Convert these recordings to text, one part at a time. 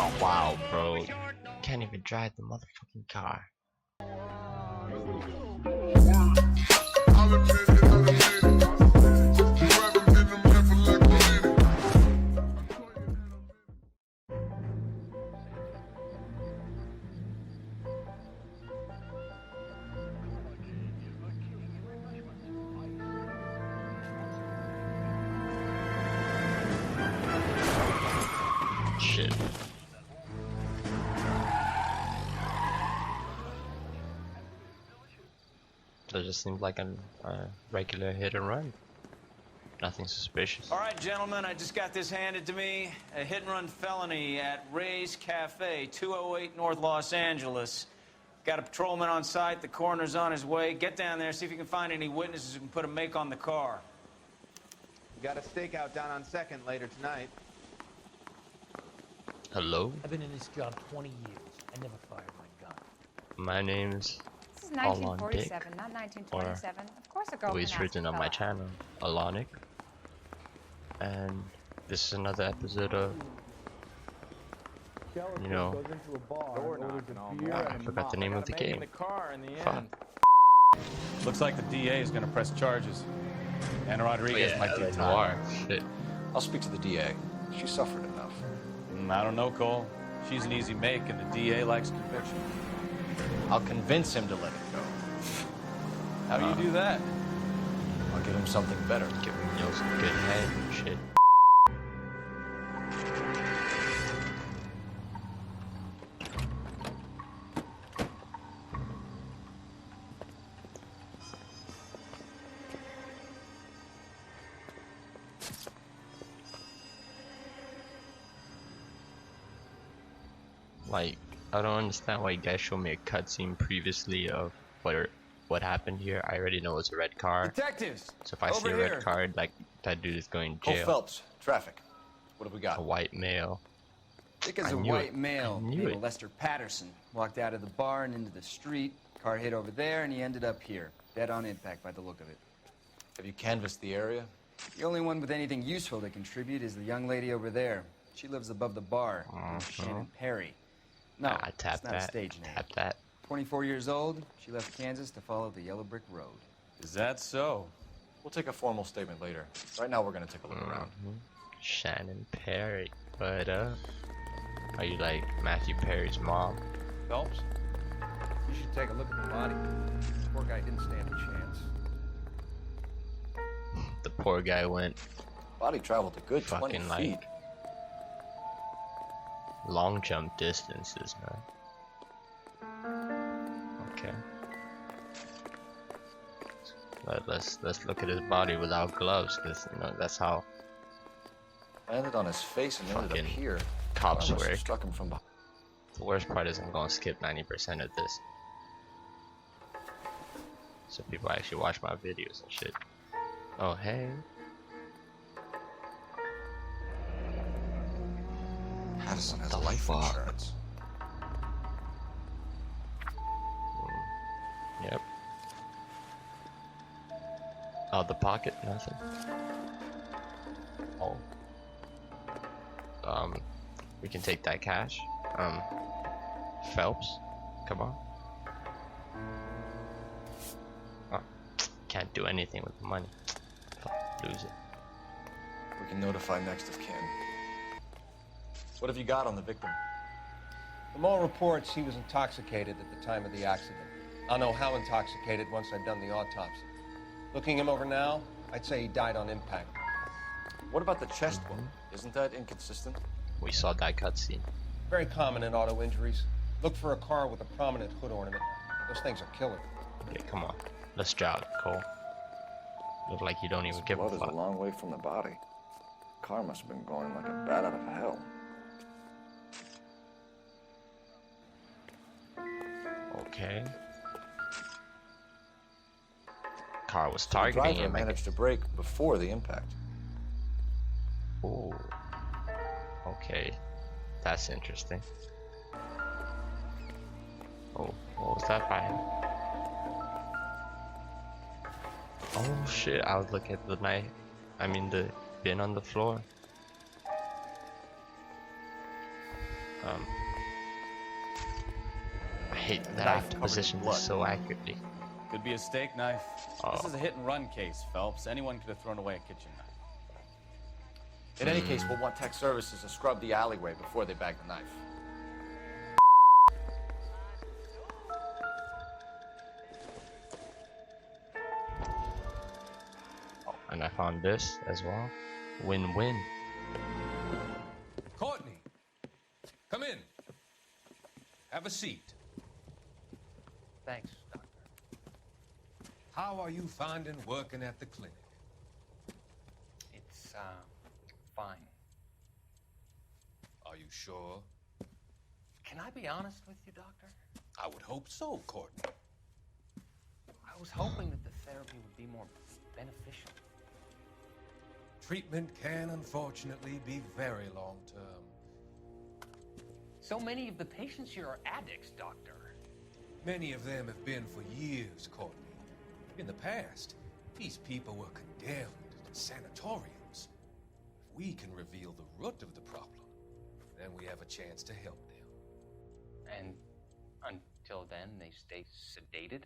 Oh wow, bro. Can't even drive the motherfucking car. Shit. That just seemed like a regular hit and run. Nothing suspicious. All right, gentlemen, I just got this handed to me. A hit and run felony at Ray's Cafe, 208 North Los Angeles. Got a patrolman on site. The coroner's on his way. Get down there, see if you can find any witnesses who can put a make on the car. We got a stakeout down on 2nd later tonight. Hello? I've been in this job 20 years. I never fired my gun. My name's This is 1947, not 1927. Of course a girl always can ask written a on my fella. channel, Alonic. And this is another episode of, you know, I forgot the name of the game. Fuck. Looks like the DA is going to press charges. Anna Rodriguez might be LA time. Noire. Shit. I'll speak to the DA. She suffered enough. I don't know, Cole. She's an easy make, and the DA likes conviction. I'll convince him to let it go. How do you do that? I'll give him something better. Give me some good head and shit. Like, I don't understand why you guys showed me a cutscene previously of what happened here. I already know it's a red car. Detectives! So if I see a red car, like, that dude is going to Cole jail. Phelps, traffic. What have we A got? white male. Thick as I a knew white it. male I knew named it. Lester Patterson. Walked out of the bar and into the street. Car hit over there, and he ended up here. Dead on impact by the look of it. Have you canvassed the area? The only one with anything useful to contribute is the young lady over there. She lives above the bar. Shannon Perry. No, I tap it's not that. a stage name. Tap that. 24 years old, she left Kansas to follow the yellow brick road. Is that so? We'll take a formal statement later. Right now, we're going to take a look around. Shannon Perry. What up? Are you like Matthew Perry's mom? Phelps, you should take a look at the body. This poor guy didn't stand a chance. The poor guy went Body traveled a good 20 fucking feet. like long jump distances, man. Okay. Let's look at his body without gloves, because you know that's how Landed on his face and ended Fucking up here. cops Must have work. struck him from behind. The worst part is I'm gonna skip 90% of this, so people actually watch my videos and shit. Oh hey. Patterson has The life fuck? insurance. Yep. Oh, the pocket, nothing. Oh. We can take that cash. Phelps, come on. Oh, can't do anything with the money. Fuck, lose it. We can notify next of kin. What have you got on the victim? From all reports, he was intoxicated at the time of the accident. I'll know how intoxicated once I've done the autopsy. Looking him over now, I'd say he died on impact. What about the chest wound? Isn't that inconsistent? We saw that cutscene. Very common in auto injuries. Look for a car with a prominent hood ornament. Those things are killer. Okay, come on. Let's jog, Cole. Look like you don't even give a Blood is a fuck. long way from the body. Car must have been going like a bat out of hell. Okay. Car was The targeting driver him. managed to brake before the impact. Ooh. Okay. That's interesting. Oh, what was that by him? Oh shit, I was looking at the knife. I mean the bin on the floor. I hate that I Knife have to covered in position blood. this so accurately. Could be a steak knife. This Oh. is a hit-and-run case, Phelps. Anyone could have thrown away a kitchen knife. In any case, we'll want tech services to scrub the alleyway before they bag the knife. And I found this as well. Win-win. Courtney, come in. Have a seat. Thanks, Doctor. How are you finding working at the clinic? It's, fine. Are you sure? Can I be honest with you, Doctor? I would hope so, Courtney. I was hoping that the therapy would be more beneficial. Treatment can unfortunately be very long-term. So many of the patients here are addicts, Doctor. Many of them have been for years, Courtney. In the past, these people were condemned to sanatoriums. If we can reveal the root of the problem, then we have a chance to help them. And until then, they stay sedated?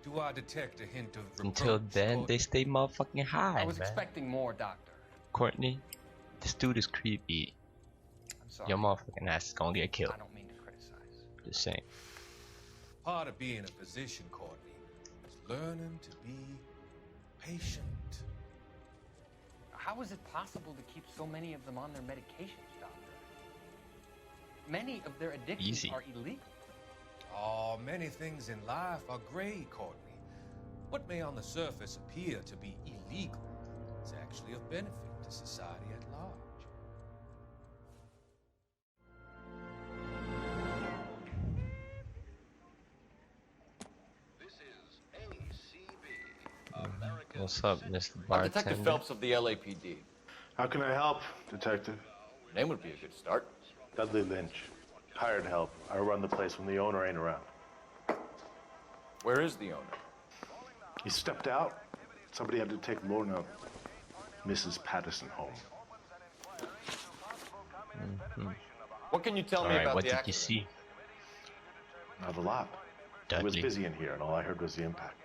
Do I detect a hint of Until reproach, then, Courtney? they stay motherfucking high, I was man. expecting more, Doctor. Courtney, this dude is creepy. I'm sorry. Your motherfucking ass is gonna get killed. I don't mean to criticize. Just saying. Part of being a physician, Courtney, is learning to be patient. How is it possible to keep so many of them on their medications, Doctor? Many of their addictions Easy. are illegal. Oh, many things in life are gray, Courtney. What may on the surface appear to be illegal is actually of benefit to society at large. What's up, Mr. I'm Detective Bartender? Phelps of the LAPD. How can I help, Detective? Your name would be a good start. Dudley Lynch. Hired help. I run the place when the owner ain't around. Where is the owner? He stepped out. Somebody had to take Lorna, Mrs. Patterson, home. What can you tell me Alright, about what the did accident? you see? Not a lot. It was Dudley. busy in here, and all I heard was the impact.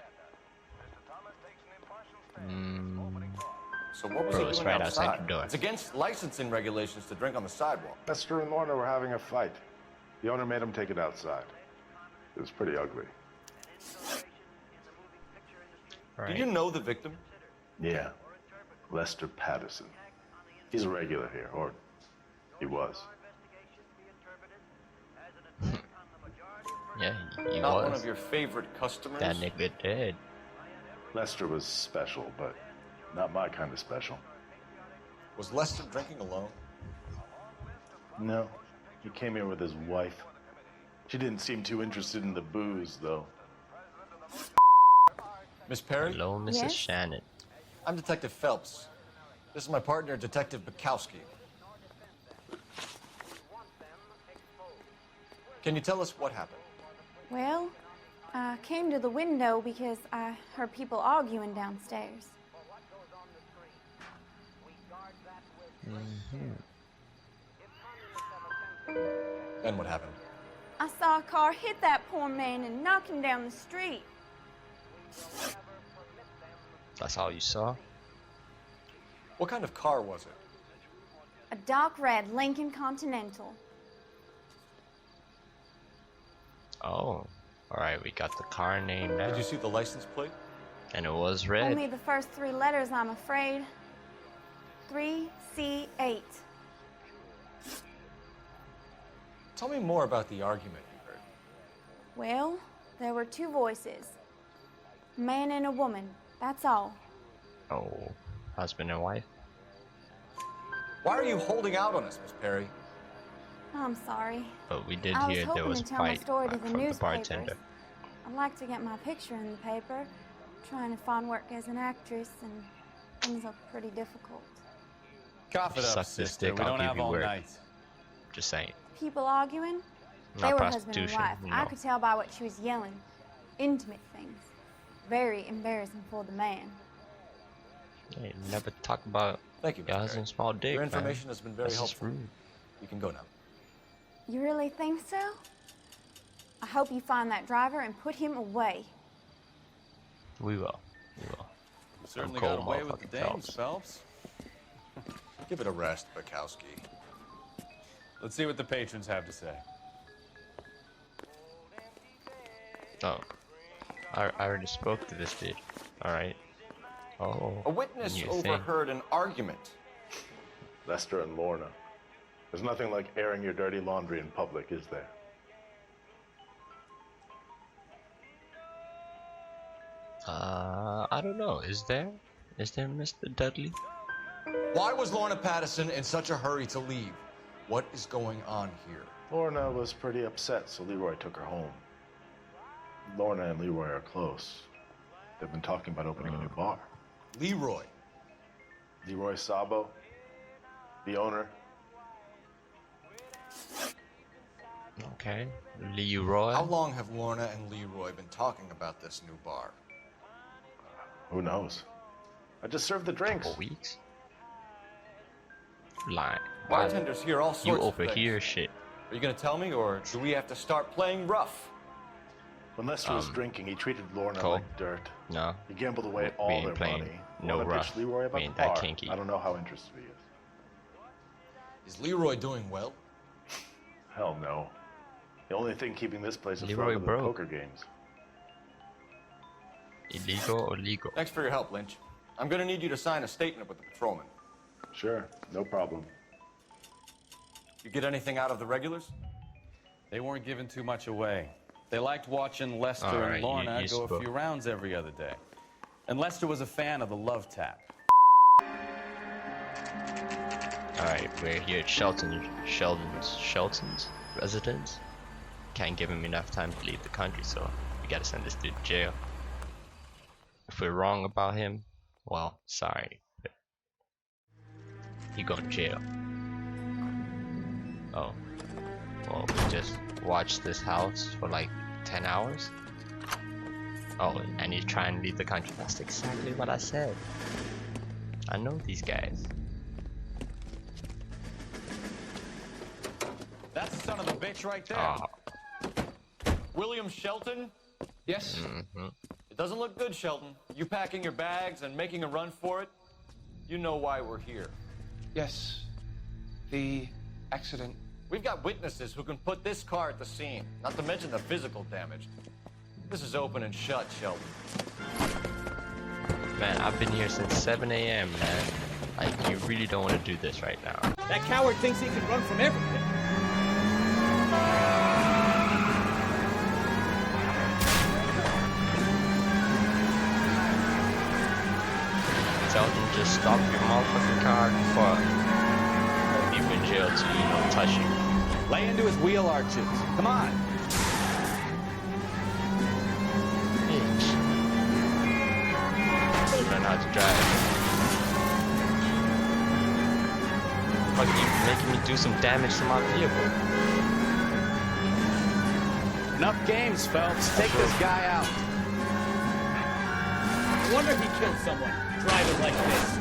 So what was Bro, he it's doing right outside outside? your door. It's against licensing regulations to drink on the sidewalk. Lester and Lorna were having a fight. The owner made him take it outside. It was pretty ugly. Right. Do you know the victim? Yeah. Lester Patterson. He's a regular here, or he was. Yeah, he Not was. one of your favorite customers? That nigga dead. Lester was special, but not my kind of special. Was Lester drinking alone? No. He came here with his wife. She didn't seem too interested in the booze, though. Miss Perry? Hello, Mrs. Yes? Shannon. I'm Detective Phelps. This is my partner, Detective Bukowski. Can you tell us what happened? Well, I came to the window because I heard people arguing downstairs. Then what happened? I saw a car hit that poor man and knock him down the street. That's all you saw? What kind of car was it? A dark red Lincoln Continental. Oh. Alright, we got the car name now. Did you see the license plate? And it was red. Only the first three letters, I'm afraid. 3C8. Tell me more about the argument you heard. Well, there were two voices. A man and a woman, that's all. Oh, husband and wife? Why are you holding out on us, Miss Perry? I'm sorry. But we did I was hear there hoping was to tell my fight story to the from the newspapers. bartender. I'd like to get my picture in the paper. Trying to find work as an actress, and things are pretty difficult. Cough it Suck up, this sister. dick, We I'll don't give have you all work. night. Just saying. People arguing? They Not were husband and prostitution, wife. you I know. could tell by what she was yelling. Intimate things. Very embarrassing for the man. Hey, never talk about Thank you, Miss your Perry. husband's small dick, Your man. information has been very That's just helpful. rude. You can go now. You really think so? I hope you find that driver and put him away. We will. We will. Certainly got away with the dames, Phelps. Give it a rest, Bukowski. Let's see what the patrons have to say. Oh. I already spoke to this dude. Alright. Oh. A witness new overheard an argument. Lester and Lorna. There's nothing like airing your dirty laundry in public, is there? I don't know. Is there? Is there, Mr. Dudley? Why was Lorna Patterson in such a hurry to leave? What is going on here? Lorna was pretty upset, so Leroy took her home. Lorna and Leroy are close. They've been talking about opening a new bar. Leroy? Leroy Sabo, the owner. Okay. Leroy? How long have Lorna and Leroy been talking about this new bar? Who knows? I just served the drinks. Couple weeks? Lying. Bartenders hear all sorts You of things. overhear shit. Are you gonna tell me, or do we have to start playing rough? When Lester was drinking, he treated Lorna Cole? like dirt. No. He gambled away We all ain't their playing money. no When I rough. pitched Leroy about We ain't the that bar, kinky. I don't know how interested he is. Is Leroy doing well? Hell no. The only thing keeping this place afloat Leroy are the broke. poker games. Illegal or legal? Thanks for your help, Lynch. I'm gonna need you to sign a statement with the patrolman. Sure, no problem. You get anything out of the regulars? They weren't giving too much away. They liked watching Lester Alright, and Lorna you go a spoke. few rounds every other day. And Lester was a fan of the love tap. Alright, we're here at Shelton's residence. Can't give him enough time to leave the country, so we gotta send this dude to jail. If we're wrong about him, well, sorry, but he going to jail. Oh, well, we just watched this house for like 10 hours. Oh, and he's trying to leave the country. That's exactly what I said. I know these guys. That's the son of a bitch right there. Oh. William Shelton? Yes? It doesn't look good, Shelton. You packing your bags and making a run for it? You know why we're here. Yes. The accident. We've got witnesses who can put this car at the scene, not to mention the physical damage. This is open and shut, Shelton. Man, I've been here since 7 a.m., man. Like, you really don't want to do this right now. That coward thinks he can run from everything. Tell them just stop your motherfucking car before people in jail to, you know, touch you. Lay into his wheel arches. Come on. Bitch. Learn how to drive. Fuck, you making me do some damage to my vehicle. Enough games, Phelps. Take this guy out. No wonder he killed someone. Driving like this.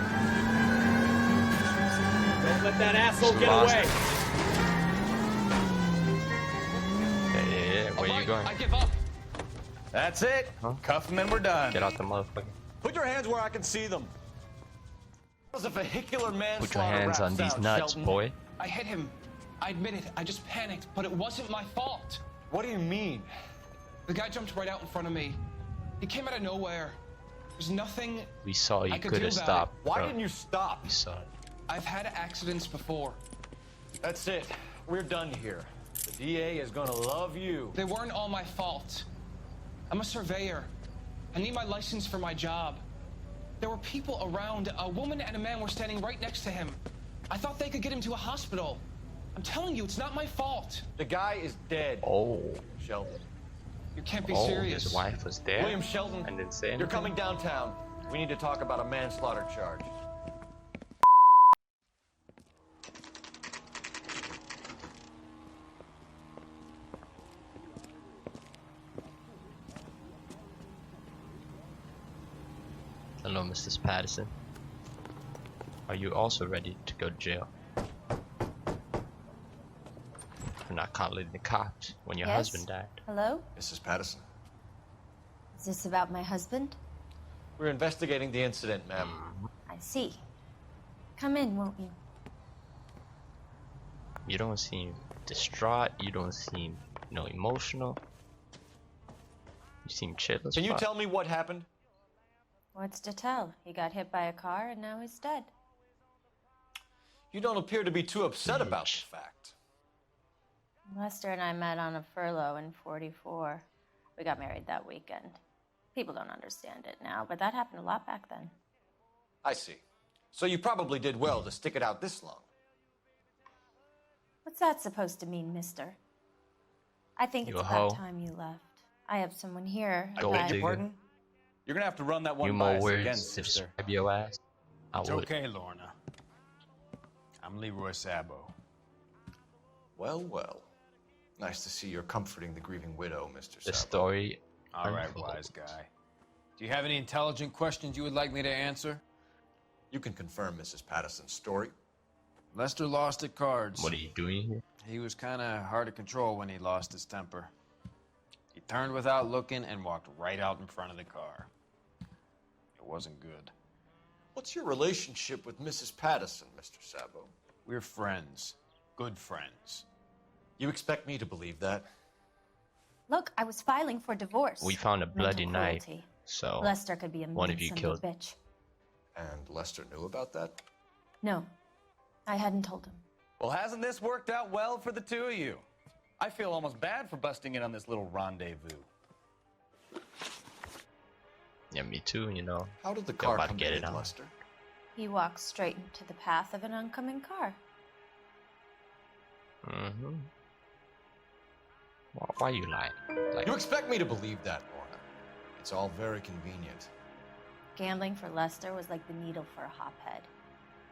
Don't let that asshole get away. Yeah, where you going? I give up. That's it. Huh? Cuff him and we're done. Get out the motherfucker. Put your hands where I can see them. That was a vehicular manslaughter. Put your hands on these sound, nuts, Shelton. boy. I hit him. I admit it. I just panicked, but it wasn't my fault. What do you mean? The guy jumped right out in front of me. He came out of nowhere. There's nothing We saw you I could could do have about stopped. Why bro. didn't you stop? We saw it. I've had accidents before. That's it. We're done here. The DA is gonna love you. They weren't all my fault. I'm a surveyor. I need my license for my job. There were people around. A woman and a man were standing right next to him. I thought they could get him to a hospital. I'm telling you, it's not my fault. The guy is dead. Oh. Sheldon. You can't be Oh, serious. his wife was there. William Sheldon, And didn't say you're anything? coming downtown. We need to talk about a manslaughter charge. Hello, Mrs. Patterson. Are you also ready to go to jail? for not calling the cops when your Yes? husband died. Hello? Mrs. Patterson. Is this about my husband? We're investigating the incident, ma'am. I see. Come in, won't you? You don't seem distraught. You don't seem, emotional. You seem chill as Can you fuck. tell me what happened? What's to tell? He got hit by a car and now he's dead. You don't appear to be too upset about the fact. Lester and I met on a furlough in '44. We got married that weekend. People don't understand it now, but that happened a lot back then. I see. So you probably did well to stick it out this long. What's that supposed to mean, mister? I think it's about time you left. I have someone here. Go I- digger. Pardon? You're gonna have to run that You one more by us words again, to sister. describe your ass. I It's would. okay, Lorna. I'm Leroy Sabo. Well, well. Nice to see you're comforting the grieving widow, Mr. The Sabo. story. All right, unfolds. wise guy. Do you have any intelligent questions you would like me to answer? You can confirm Mrs. Patterson's story. Lester lost at cards. What are you doing here? He was kind of hard to control when he lost his temper. He turned without looking and walked right out in front of the car. It wasn't good. What's your relationship with Mrs. Patterson, Mr. Sabo? We're friends. Good friends. You expect me to believe that? Look, I was filing for divorce. We found a bloody Mental knife, cruelty. so Lester could be a one mean of you son killed. of a bitch. And Lester knew about that? No, I hadn't told him. Well, hasn't this worked out well for the two of you? I feel almost bad for busting in on this little rendezvous. Yeah, me too. How did the They're car about to come get to it hit on. Lester? He walked straight into the path of an oncoming car. Mm-hmm. Why you lying? You expect me to believe that, Lorna? It's all very convenient. Gambling for Lester was like the needle for a hophead.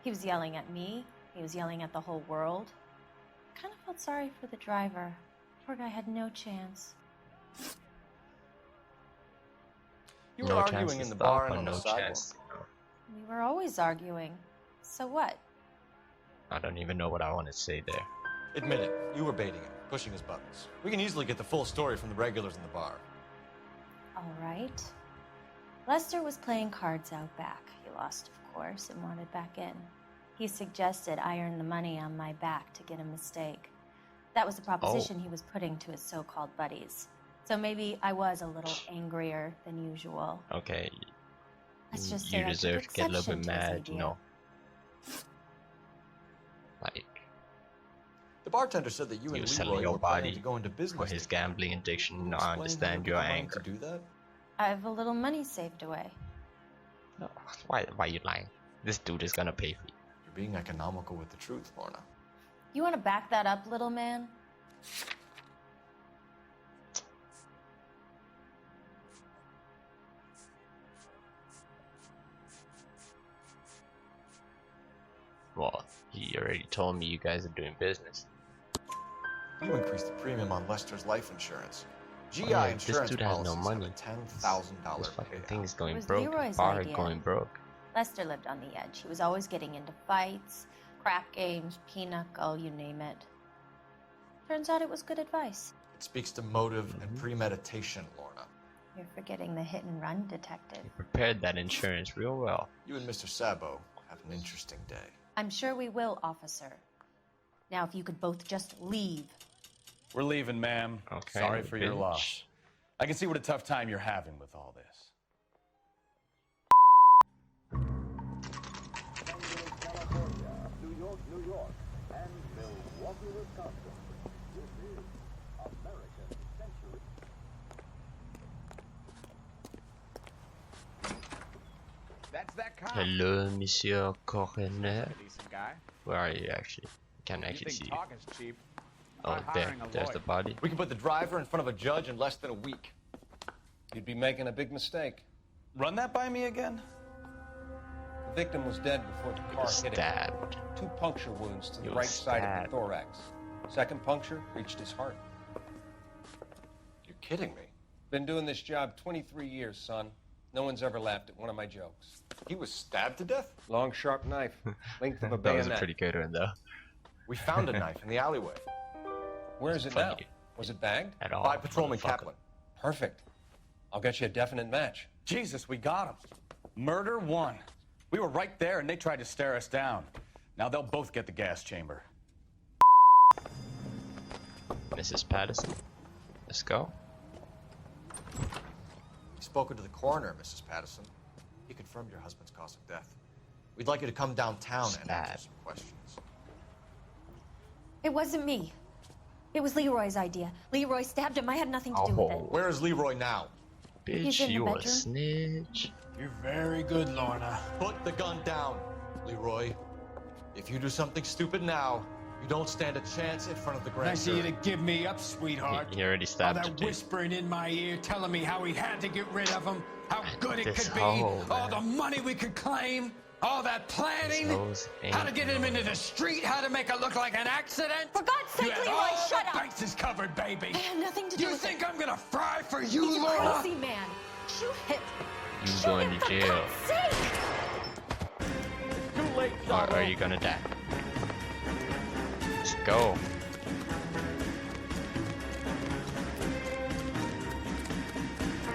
He was yelling at me. He was yelling at the whole world. I kind of felt sorry for the driver. Poor guy had no chance. You were No chance arguing to in the stop, bar but and on the no sidewalk. chance. We were always arguing. So what? I don't even know what I want to say there. Admit it, you were baiting him, pushing his buttons. We can easily get the full story from the regulars in the bar. All right. Lester was playing cards out back. He lost, of course, and wanted back in. He suggested I earn the money on my back to get a mistake. That was the proposition he was putting to his so-called buddies. So maybe I was a little angrier than usual. Okay. Let's just say You I deserve took to get a little exception bit to his mad, idea. Like, The bartender said that you he and was selling Leroy your were planning body to go into business for his together. gambling addiction. I Explain understand how you your got money anger. to do that? I have a little money saved away. No, why you lying? This dude is gonna pay for you. You're being economical with the truth, Lorna. You want to back that up, little man? Well, he already told me you guys are doing business. You increased the premium on Lester's life insurance. GI Oh, yeah, insurance this dude has no policies money. have a $10,000 This fucking payout. thing is going was broke. Leroy's Bar idea. going broke. Lester lived on the edge. He was always getting into fights, crack games, pinochle, you name it. Turns out it was good advice. It speaks to motive Mm-hmm. and premeditation, Lorna. You're forgetting the hit and run detective. He prepared that insurance real well. You and Mr. Sabo have an interesting day. I'm sure we will, officer. Now, if you could both just leave. We're leaving, ma'am. Okay, Sorry for your bitch. loss. I can see what a tough time you're having with all this. New York, and Milwaukee, Wisconsin. This is American Century. That's that cop. Hello, Monsieur Coroner. Decent guy. Where are you actually? Can't You actually think see you. talk is cheap? Oh, By there. hiring a There's the lawyer. body. We can put the driver in front of a judge in less than a week. You'd be making a big mistake. Run that by me again? The victim was dead before the car hit him. Stabbed. 2 puncture wounds to He the was right side of stabbed. the thorax. Second puncture reached his heart. You're kidding me. Been doing this job 23 years, son. No one's ever laughed at one of my jokes. He was stabbed to death? Long, sharp knife. Length of a That was bayonet. a pretty good one, though. We found a knife in the alleyway. Where is it now? Was it bagged? At all. By Patrolman motherfucker. Kaplan. Perfect. I'll get you a definite match. Jesus, we got him. Murder one. We were right there and they tried to stare us down. Now they'll both get the gas chamber. Mrs. Patterson, let's go. You've spoken to the coroner, Mrs. Patterson. He confirmed your husband's cause of death. We'd like you to come downtown and answer some questions. It wasn't me. It was Leroy's idea. Leroy stabbed him. I had nothing to do with it. Where is Leroy now? He's Bitch, in the you a bedroom. snitch. You're very good, Lorna. Put the gun down, Leroy. If you do something stupid now, you don't stand a chance in front of the grand Nice of you jury. to give me up, sweetheart. He already All stabbed that you, dude. whispering in my ear, telling me how we had to get rid of him, how good it This could be, hoe, all man. the money we could claim, all that planning, hoes how to ain't get him into the street, how to make it look like an accident. For God's sake, You had Leroy, all shut the up. bases covered, baby. I had nothing to do You with think it. I'm gonna fry for you, He's a Lorna? crazy man. Shoot him. You Shoot going him, to for jail. God's sake. Too late, Or are you gonna die? Let's go.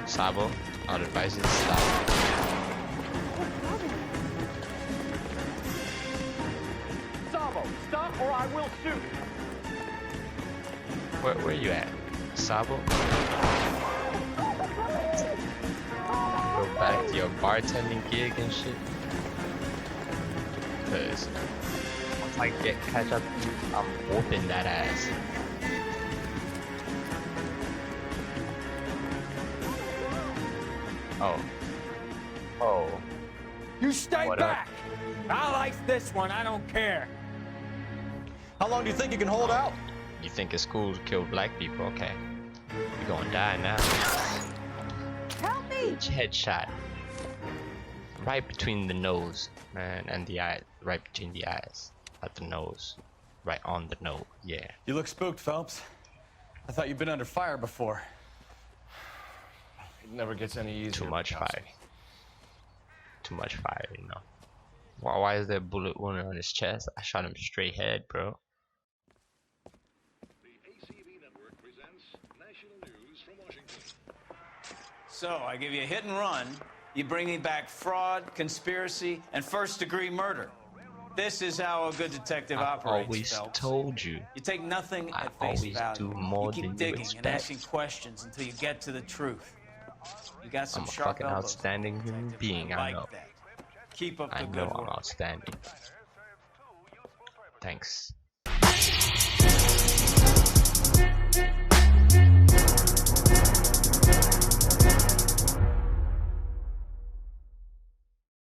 Sabo, I'd advise you to stop. Sabo, stop or I will shoot. Where you at? Sabo? Go back to your bartending gig and shit. Cause once I catch up to you, I'm whooping that ass. Oh. Oh. You stay What up? back. I'll ice this one. I don't care. How long do you think you can hold out? You think it's cool to kill black people? Okay. You're gonna die now. Help me. Each headshot. Right between the nose, man, and the eye. Right between the eyes. At the nose. Right on the nose. Yeah. You look spooked, Phelps. I thought you'd been under fire before. It never gets any easier. Too much Kowski. fire. Too much fire, you know. Why is there a bullet wound on his chest? I shot him straight head, bro. So, I give you a hit and run. You bring me back fraud, conspiracy, and first-degree murder. This is how a good detective I operates, always Phelps. told you. You take nothing I at face always value. do more you keep than you digging and expect. asking questions until you get to the truth. You got some I'm a sharp fucking elbows, outstanding human being, I like know. that. Keep up the I good know work. I'm outstanding. Thanks.